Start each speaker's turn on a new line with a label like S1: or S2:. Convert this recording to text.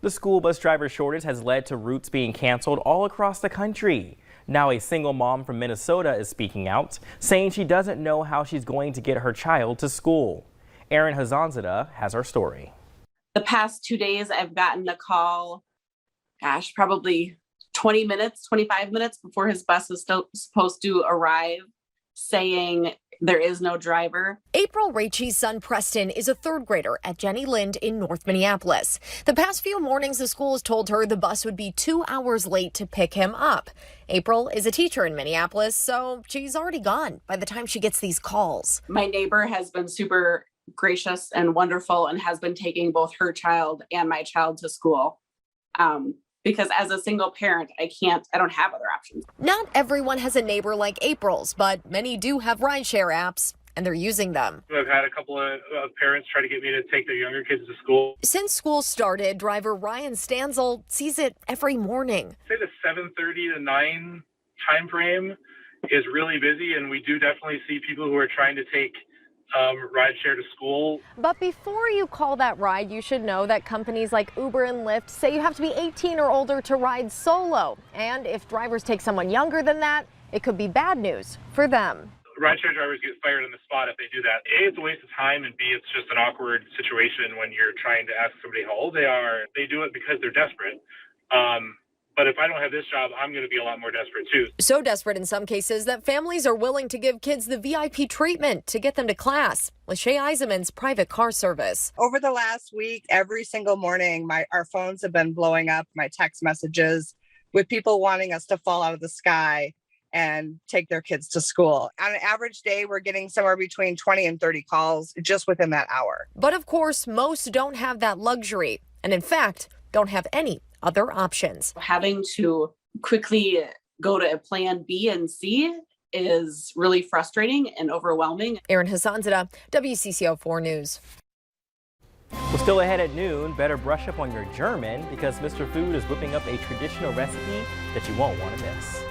S1: The school bus driver shortage has led to routes being canceled all across the country. Now a single mom from Minnesota is speaking out, saying she doesn't know how she's going to get her child to school. Erin Hazanzadeh has our story.
S2: The past 2 days, I've gotten a call, probably 20 minutes, 25 minutes before his bus is still supposed to arrive, saying there is no driver.
S3: April Raichi's son Preston is a third grader at Jenny Lind in North Minneapolis. The past few mornings, the school has told her the bus would be 2 hours late to pick him up. April is a teacher in Minneapolis, so she's already gone by the time she gets these calls.
S2: My neighbor has been super gracious and wonderful and has been taking both her child and my child to school. Because as a single parent, I don't have other options.
S3: Not everyone has a neighbor like April's, but many do have rideshare apps, and they're using them.
S4: I've had a couple of parents try to get me to take their younger kids to school.
S3: Since school started, driver Ryan Stanzel sees it every morning.
S4: Say the 7:30 to 9 time frame is really busy, and we do definitely see people who are trying to take rideshare to school.
S5: But before you call that ride, you should know that companies like Uber and Lyft say you have to be 18 or older to ride solo. And if drivers take someone younger than that, it could be bad news for them.
S4: Rideshare drivers get fired on the spot if they do that. A, it's a waste of time, and B, it's just an awkward situation when you're trying to ask somebody how old they are. They do it because they're desperate. But if I don't have this job, I'm going to be a lot more desperate too.
S3: So desperate in some cases that families are willing to give kids the VIP treatment to get them to class. Lachey Eisenman's private car service.
S6: Over the last week, every single morning, our phones have been blowing up, my text messages, with people wanting us to fall out of the sky and take their kids to school. On an average day, we're getting somewhere between 20 and 30 calls just within that hour.
S3: But of course, most don't have that luxury, and in fact, don't have any other options.
S2: Having to quickly go to a plan B and C is really frustrating and overwhelming.
S3: Erin Hazanzadeh, WCCO 4 News.
S1: We're still ahead at noon. Better brush up on your German because Mr. Food is whipping up a traditional recipe that you won't want to miss.